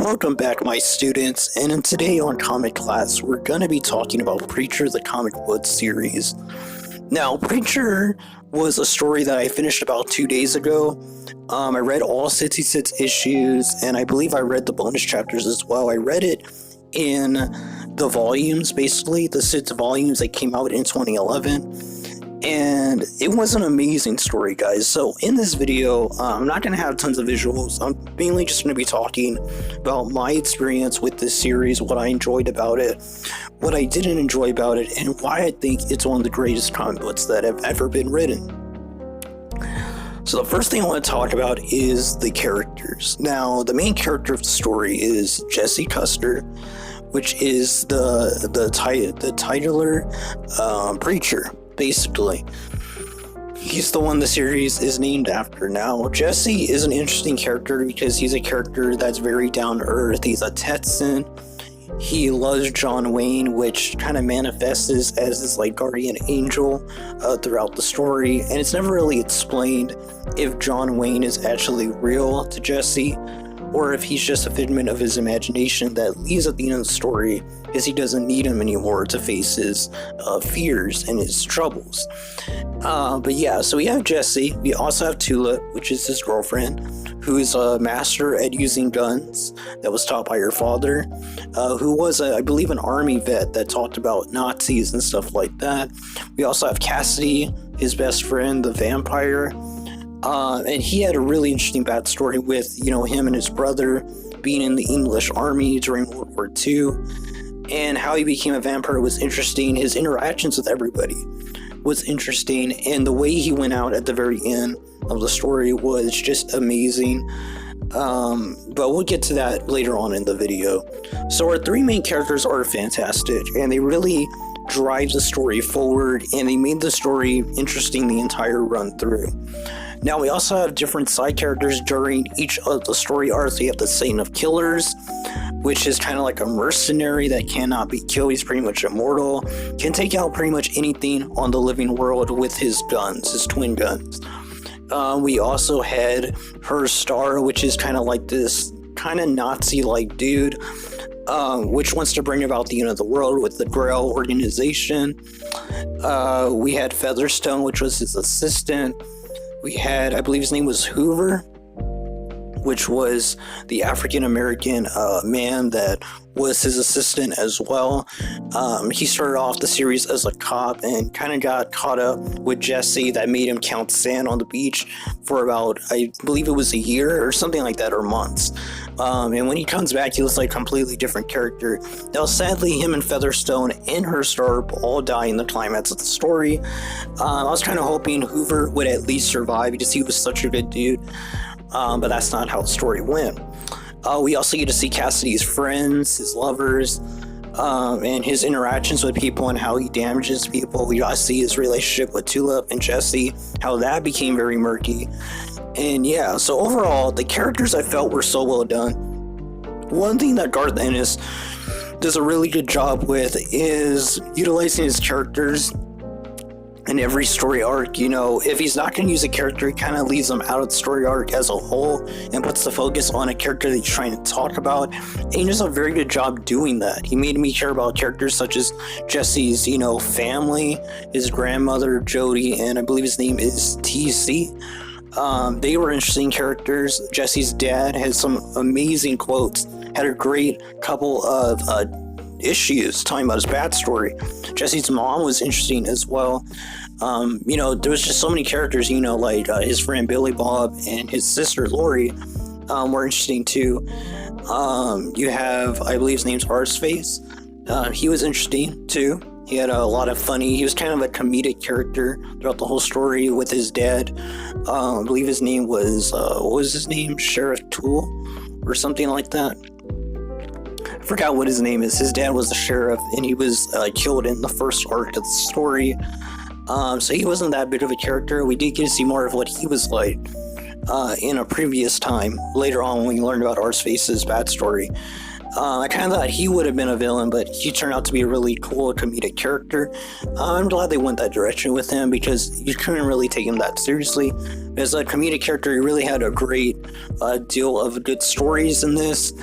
Welcome back, my students, and today on Comic Class, we're going to be talking about Preacher the Comic Book series. Now, Preacher was a story that I finished about 2 days ago. I read all 66 issues, and I believe I read the bonus chapters as well. I read it in the volumes, basically, the 6 volumes that came out in 2011. And it was an amazing story, guys. So in this video, I'm not going to have tons of visuals. I'm mainly just going to be talking about my experience with this series, what I enjoyed about it, what I didn't enjoy about it, and why I think it's one of the greatest comic books that have ever been written. So the first thing I want to talk about is the characters. Now, the main character of the story is Jesse Custer, which is the titular preacher. Basically, he's the one the series is named after. Now, Jesse is an interesting character because he's a character that's very down to earth. He's a Texan. He loves John Wayne, which kind of manifests as this like guardian angel throughout the story, and it's never really explained if John Wayne is actually real to Jesse or if he's just a figment of his imagination that leaves at the end of the story because he doesn't need him anymore to face his fears and his troubles. But yeah, so we have Jesse. We also have Tulip, which is his girlfriend, who is a master at using guns that was taught by her father, who was, I believe, an army vet that talked about Nazis and stuff like that. We also have Cassidy, his best friend, the vampire. And he had a really interesting backstory with, him and his brother being in the English army during World War II, and how he became a vampire was interesting. His interactions with everybody was interesting, and the way he went out at the very end of the story was just amazing. But we'll get to that later on in the video. So our 3 main characters are fantastic, and they really drive the story forward, and they made the story interesting the entire run through. Now, we also have different side characters during each of the story arcs. We have the Saint of Killers, which is kind of like a mercenary that cannot be killed. He's pretty much immortal, can take out pretty much anything on the living world with his guns, his twin guns. We also had Her Star, which is kind of like this kind of Nazi-like dude, which wants to bring about the end of the world with the Grail organization. We had Featherstone, which was his assistant. We had, I believe his name was Hoover, which was the African-American man that was his assistant as well. He started off the series as a cop and kind of got caught up with Jesse that made him count sand on the beach for about, I believe it was a year or something like that, or months. And when he comes back, he looks like a completely different character. Now, sadly, him and Featherstone and Her Star all die in the climax of the story. I was kind of hoping Hoover would at least survive because he was such a good dude. But that's not how the story went. We also get to see Cassidy's friends, his lovers, and his interactions with people and how he damages people. We got to see his relationship with Tulip and Jesse, how that became very murky. And yeah, so overall, the characters I felt were so well done. One thing that Garth Ennis does a really good job with is utilizing his characters in every story arc. If he's not going to use a character, he kind of leaves them out of the story arc as a whole and puts the focus on a character that he's trying to talk about, and he does a very good job doing that. He made me care about characters such as Jesse's family, his grandmother Jody, and I believe his name is TC. They were interesting characters. Jesse's dad has some amazing quotes, had a great couple of issues talking about his backstory. Jesse's mom was interesting as well. There was just so many characters, like his friend Billy Bob and his sister Lori were interesting too. You have, I believe his name's Arseface. He was interesting too. He had a lot of he was kind of a comedic character throughout the whole story with his dad. I believe his name was, what was his name? Sheriff Toole or something like that. I forgot what his name is. His dad was the sheriff, and he was killed in the first arc of the story. So he wasn't that big of a character. We did get to see more of what he was like in a previous time. Later on, when we learned about Arseface's backstory, I kind of thought he would have been a villain, but he turned out to be a really cool comedic character. I'm glad they went that direction with him because you couldn't really take him that seriously. As a comedic character, he really had a great deal of good stories in this.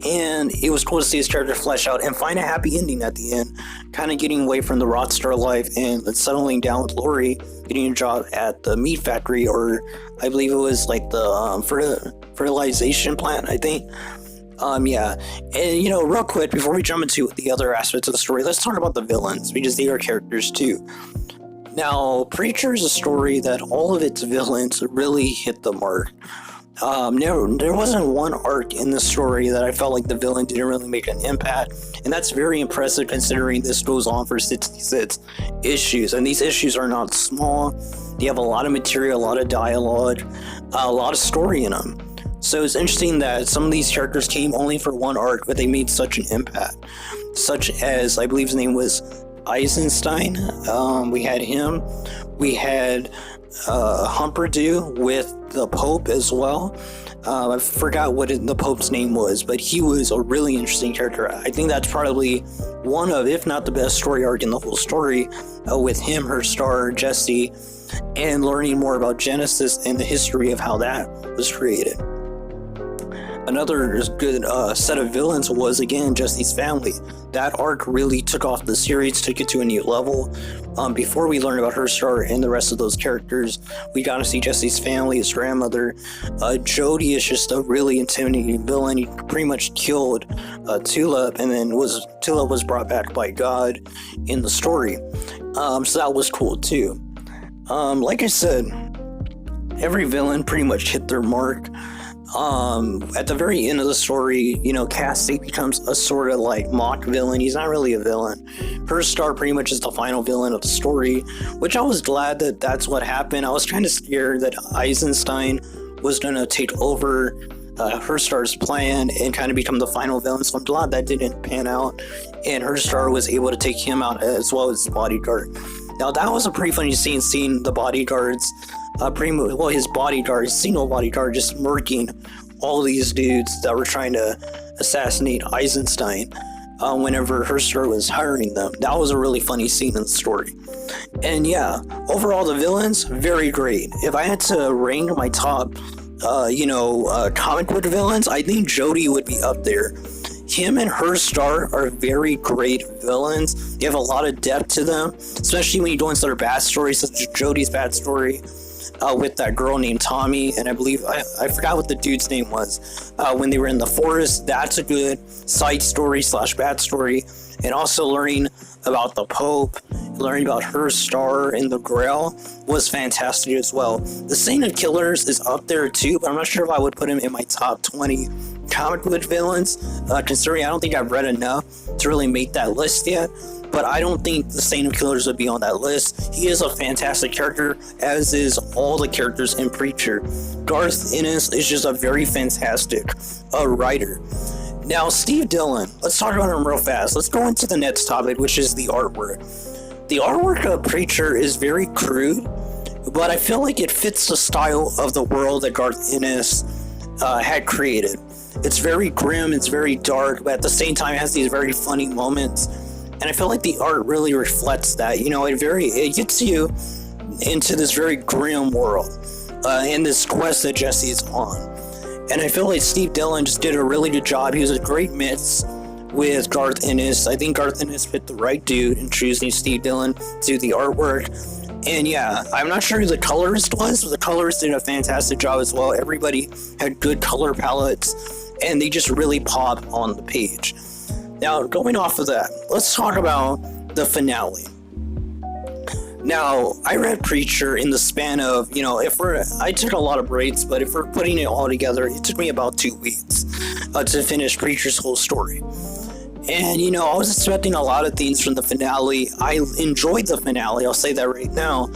And it was cool to see his character flesh out and find a happy ending at the end, kind of getting away from the Rockstar life and settling down with Lori, getting a job at the meat factory, or I believe it was like the fertilization plant, I think. Yeah. And, real quick, before we jump into the other aspects of the story, let's talk about the villains, because they are characters too. Now, Preacher is a story that all of its villains really hit the mark. There wasn't one arc in the story that I felt like the villain didn't really make an impact, and that's very impressive considering this goes on for 66 issues, and these issues are not small. They have a lot of material, a lot of dialogue, a lot of story in them. So it's interesting that some of these characters came only for one arc, but they made such an impact, such as, I believe his name was Eisenstein. We had him. We had Humperdoo with the Pope as well. I forgot what the Pope's name was, but he was a really interesting character. I think that's probably one of, if not the best story arc in the whole story, with him, her star, Jesse, and learning more about Genesis and the history of how that was created. Another good set of villains was, again, Jesse's family. That arc really took off the series, took it to a new level. Before we learned about her star and the rest of those characters, we got to see Jesse's family, his grandmother. Jody is just a really intimidating villain. He pretty much killed Tulip, and then Tulip was brought back by God in the story. So that was cool too. Like I said, every villain pretty much hit their mark. At the very end of the story, Cassidy becomes a sort of like mock villain. He's not really a villain. Her star pretty much is the final villain of the story, which I was glad that that's what happened. I was kind of scared that Eisenstein was going to take over her star's plan and kind of become the final villain, so I'm glad that didn't pan out, and her star was able to take him out as well as his bodyguard. Now that was a pretty funny scene, seeing the bodyguards, his bodyguard, single bodyguard, just murking all these dudes that were trying to assassinate Eisenstein whenever her star was hiring them. That was a really funny scene in the story. And yeah, overall the villains, very great. If I had to rank my top, comic book villains, I think Jody would be up there. Him and her star are very great villains. They have a lot of depth to them, especially when you go into their backstory, such as Jody's backstory with that girl named Tommy, and I believe I forgot what the dude's name was when they were in the forest. That's a good side story / backstory. And also learning about the Pope, learning about her star in the Grail was fantastic as well. The Saint of Killers is up there too, but I'm not sure if I would put him in my top 20 comic book villains, considering I don't think I've read enough to really make that list yet. But I don't think the Saint of Killers would be on that list. He is a fantastic character, as is all the characters in Preacher. Garth Ennis is just a very fantastic writer. Now, Steve Dillon, let's talk about him real fast. Let's go into the next topic, which is the artwork. The artwork of Preacher is very crude, but I feel like it fits the style of the world that Garth Ennis had created. It's very grim, it's very dark, but at the same time it has these very funny moments. And I feel like the art really reflects that. It gets you into this very grim world and this quest that Jesse is on. And I feel like Steve Dillon just did a really good job. He was a great mix with Garth Ennis. I think Garth Ennis fit the right dude in choosing Steve Dillon to do the artwork. And yeah, I'm not sure who the colorist was, but the colorist did a fantastic job as well. Everybody had good color palettes, and they just really pop on the page. Now, going off of that, let's talk about the finale. Now, I read Preacher in the span of, I took a lot of breaks, but if we're putting it all together, it took me about 2 weeks to finish Preacher's whole story. And, I was expecting a lot of things from the finale. I enjoyed the finale, I'll say that right now,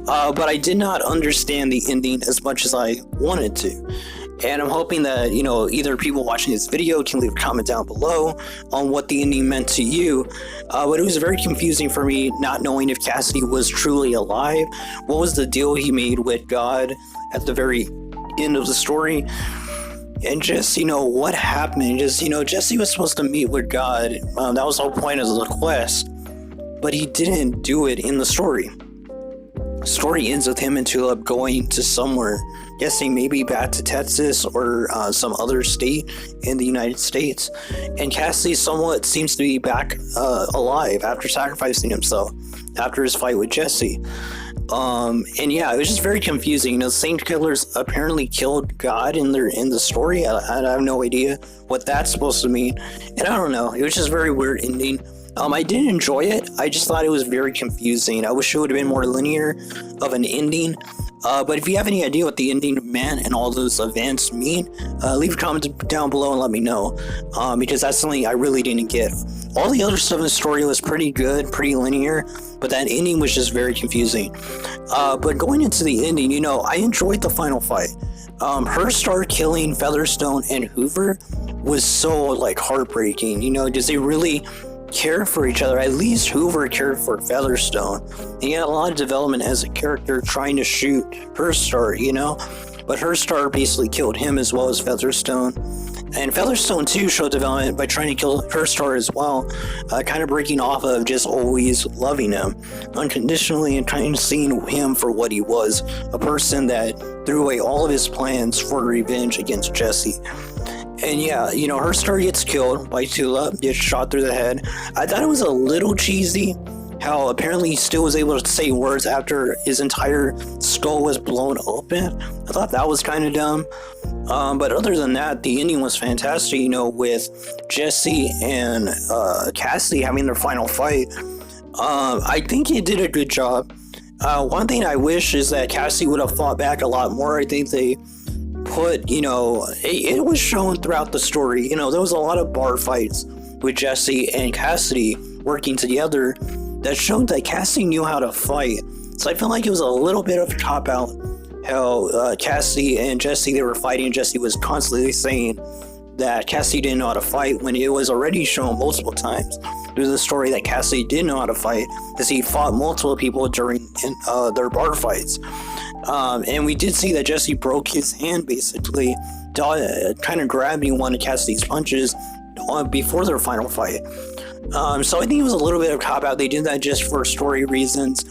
but I did not understand the ending as much as I wanted to. And I'm hoping that, either people watching this video can leave a comment down below on what the ending meant to you. But it was very confusing for me not knowing if Cassidy was truly alive. What was the deal he made with God at the very end of the story? And just, what happened? Just, Jesse was supposed to meet with God. That was the whole point of the quest. But he didn't do it in the story. The story ends with him and Tulip going to somewhere guessing maybe back to Texas or some other state in the United States. And Cassidy somewhat seems to be back alive after sacrificing himself after his fight with Jesse. And yeah, it was just very confusing. You know, Saint Killers apparently killed God in the story. I have no idea what that's supposed to mean, and I don't know. It was just a very weird ending. I did enjoy it. I just thought it was very confusing. I wish it would have been more linear of an ending. But if you have any idea what the ending meant and all those events mean, leave a comment down below and let me know. Because that's something I really didn't get. All the other stuff in the story was pretty good, pretty linear, but that ending was just very confusing. But going into the ending, you know, I enjoyed the final fight. Her killing Featherstone and Hoover was so, like, heartbreaking. You know, because they really care for each other. At least Hoover cared for Featherstone. And he had a lot of development as a character trying to shoot Herstar, you know? But Herstar basically killed him as well as Featherstone. And Featherstone too showed development by trying to kill Herstar as well, kind of breaking off of just always loving him unconditionally and kind of seeing him for what he was, a person that threw away all of his plans for revenge against Jesse. And yeah, you know, Herstar gets killed by Tula, gets shot through the head. I thought it was a little cheesy how apparently he still was able to say words after his entire skull was blown open. I thought that was kind of dumb. But other than that, the ending was fantastic, you know, with Jesse and Cassidy having their final fight. I think he did a good job. One thing I wish is that Cassidy would have fought back a lot more. I think they put, you know, it was shown throughout the story, you know, there was a lot of bar fights with Jesse and Cassidy working together that showed that Cassidy knew how to fight. So I feel like it was a little bit of a cop-out how Cassidy and Jesse, they were fighting. Jesse was constantly saying that Cassidy didn't know how to fight when it was already shown multiple times through the story that Cassidy did know how to fight, because he fought multiple people during their bar fights. And we did see that Jesse broke his hand, basically, kind of grabbing one of Cassidy's punches before their final fight. So I think it was a little bit of a cop-out. They did that just for story reasons.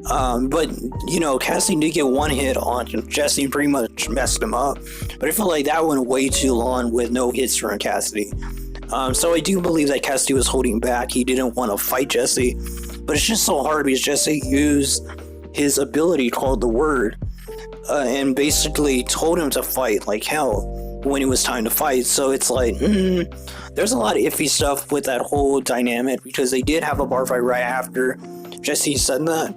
But, you know, Cassidy did get one hit on Jesse and pretty much messed him up. But I feel like that went way too long with no hits from Cassidy. So I do believe that Cassidy was holding back. He didn't want to fight Jesse. But it's just so hard because Jesse used his ability called the Word and basically told him to fight like hell when it was time to fight. So it's like, there's a lot of iffy stuff with that whole dynamic, because they did have a bar fight right after Jesse said that.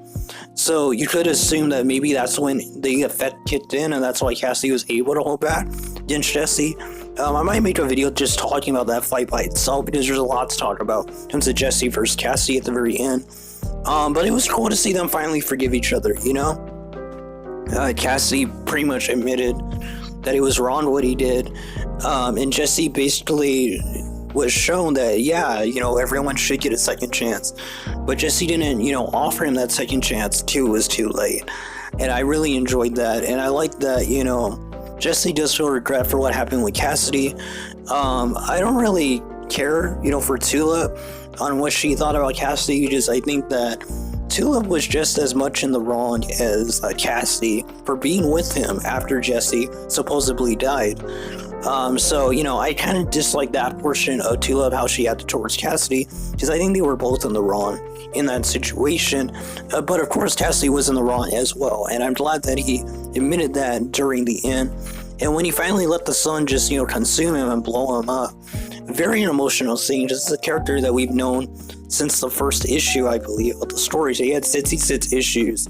So you could assume that maybe that's when the effect kicked in, and that's why Cassidy was able to hold back against Jesse. I might make a video just talking about that fight by itself, because there's a lot to talk about in terms of Jesse versus Cassidy at the very end. But it was cool to see them finally forgive each other, you know? Cassidy pretty much admitted that it was wrong what he did, and Jesse basically was shown that, yeah, you know, everyone should get a second chance. But Jesse didn't, you know, offer him that second chance till it was too late. And I really enjoyed that, and I like that, you know, Jesse does feel regret for what happened with Cassidy. I don't really care, you know, for Tula on what she thought about Cassidy, because I think that Tula was just as much in the wrong as Cassidy for being with him after Jesse supposedly died. So, you know, I kind of dislike that portion of Tula, of how she acted towards Cassidy, because I think they were both in the wrong in that situation. But of course, Cassidy was in the wrong as well, and I'm glad that he admitted that during the end. And when he finally let the sun just, you know, consume him and blow him up, very emotional scene. Just a character that we've known since the first issue, I believe, of the story. So he had 66 issues.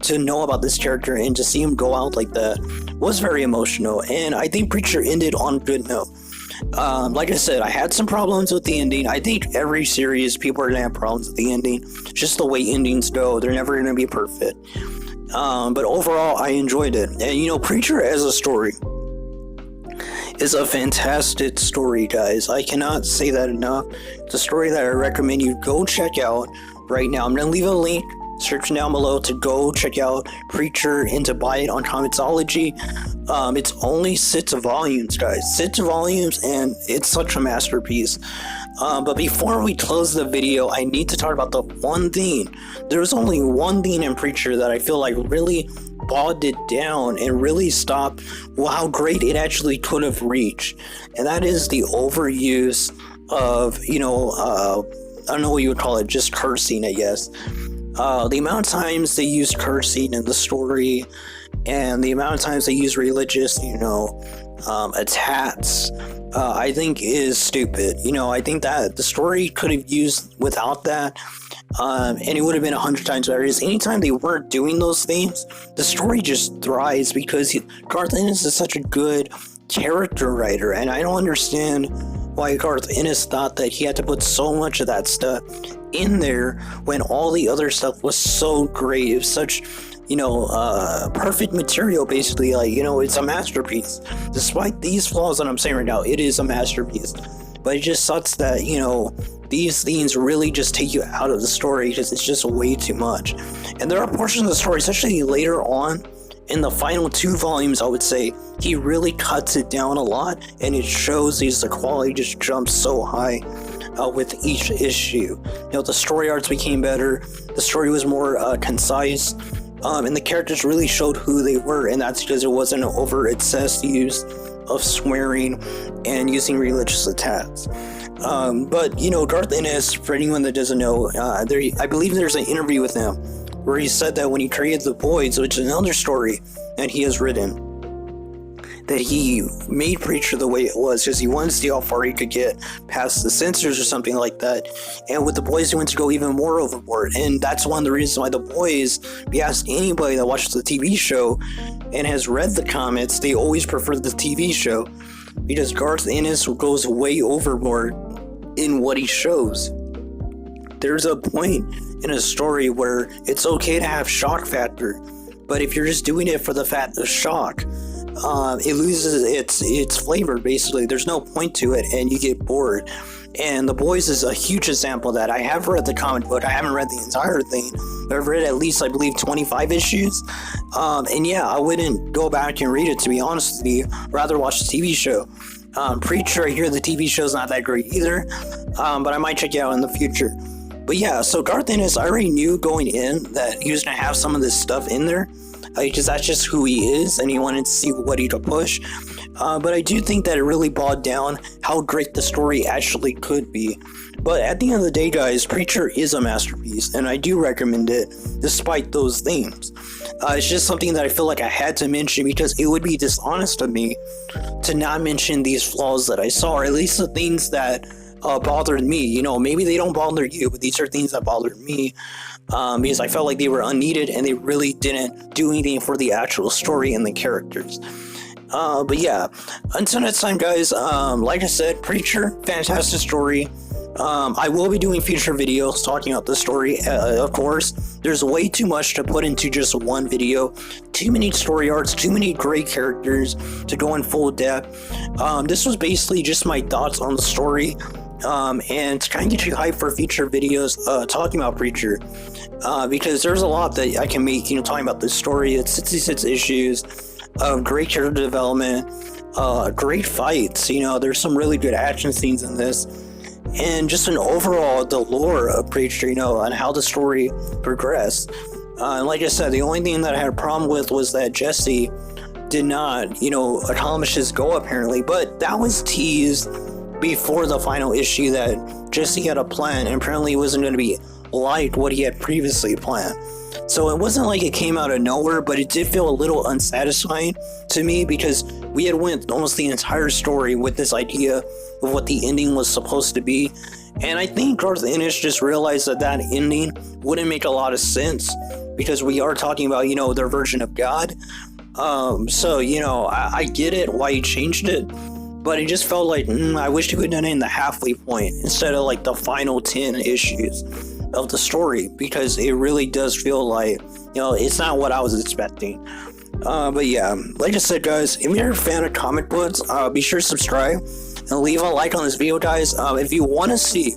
To know about this character and to see him go out like that was very emotional, and I think Preacher ended on a good note. Like I said, I had some problems with the ending. I think every series people are gonna have problems with the ending, just the way endings go. They're never gonna be perfect. But overall, I enjoyed it. And you know, Preacher as a story is a fantastic story, guys. I cannot say that enough. It's a story that I recommend you go check out right now. I'm gonna leave a link description down below to go check out Preacher and to buy it on Comixology. It's only 6 volumes, guys. 6 volumes, and it's such a masterpiece. But before we close the video, I need to talk about the one thing. There's only one thing in Preacher that I feel like really bogged it down and really stopped how great it actually could have reached. And that is the overuse of, I don't know what you would call it, just cursing, I guess. The amount of times they use cursing in the story, and the amount of times they use religious, attacks, I think is stupid. I think that the story could have used without that, and it would have been 100 times better. Because anytime they weren't doing those things, the story just thrives because Garth Ennis is such a good character writer, and I don't understand why Garth Ennis thought that he had to put so much of that stuff in there when all the other stuff was so great. It was such, perfect material, basically. It's a masterpiece. Despite these flaws that I'm saying right now, it is a masterpiece. But it just sucks that, these things really just take you out of the story because it's just way too much. And there are portions of the story, especially later on, in the final 2 volumes, I would say, he really cuts it down a lot, and it shows the quality just jumps so high with each issue. The story arcs became better, the story was more concise, and the characters really showed who they were, and that's because it wasn't an over-obsessed use of swearing and using religious attacks. But Garth Ennis, for anyone that doesn't know, I believe there's an interview with him where he said that when he created The Boys, which is another story that he has written, that he made Preacher the way it was because he wanted to see how far he could get past the censors or something like that. And with The Boys, he went to go even more overboard. And that's one of the reasons why The Boys, if you ask anybody that watches the TV show and has read the comics, they always prefer the TV show because Garth Ennis goes way overboard in what he shows. There's a point in a story where it's okay to have shock factor, but if you're just doing it for the fact of shock, it loses its flavor, basically. There's no point to it, and you get bored. And The Boys is a huge example of that. I have read the comic book. I haven't read the entire thing. I've read at least, I believe, 25 issues. And yeah, I wouldn't go back and read it, to be honest with you. Rather watch the TV show. Preacher, I hear the TV show's not that great either, but I might check it out in the future. But yeah, so Garth Ennis, I already knew going in that he was going to have some of this stuff in there, because that's just who he is, and he wanted to see what he could push. But I do think that it really bogged down how great the story actually could be. But at the end of the day, guys, Preacher is a masterpiece, and I do recommend it, despite those themes. It's just something that I feel like I had to mention because it would be dishonest of me to not mention these flaws that I saw, or at least the things that bothered me. Maybe they don't bother you, but these are things that bothered me because I felt like they were unneeded and they really didn't do anything for the actual story and the characters. But yeah, until next time, guys, like I said, Preacher, fantastic story. I will be doing future videos talking about the story. Of course, there's way too much to put into just one video. Too many story arcs, too many great characters to go in full depth. This was basically just my thoughts on the story. And to kind of get you hyped for future videos talking about Preacher, because there's a lot that I can make, talking about this story. It's 66 issues of great character development, great fights. There's some really good action scenes in this, and just an overall the lore of Preacher, and how the story progressed. And like I said, the only thing that I had a problem with was that Jesse did not, accomplish his goal apparently, but that was teased before the final issue, that Jesse had a plan and apparently it wasn't going to be like what he had previously planned. So it wasn't like it came out of nowhere, but it did feel a little unsatisfying to me because we had went almost the entire story with this idea of what the ending was supposed to be. And I think Garth Ennis just realized that that ending wouldn't make a lot of sense because we are talking about, their version of God. So, I get it why he changed it. But it just felt like, I wish he could have done it in the halfway point instead of like the final 10 issues of the story, because it really does feel like, it's not what I was expecting. But yeah, like I said, guys, if you're a fan of comic books, be sure to subscribe and leave a like on this video, guys. If you want to see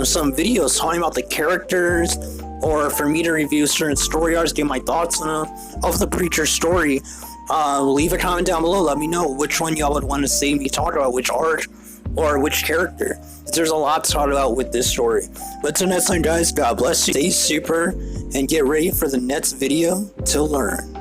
some videos talking about the characters, or for me to review certain story arcs, give my thoughts on of the Preacher story, Leave a comment down below. Let me know which one y'all would want to see me talk about, which arc or which character. There's a lot to talk about with this story. But until next time, guys, God bless you. Stay super and get ready for the next video to learn.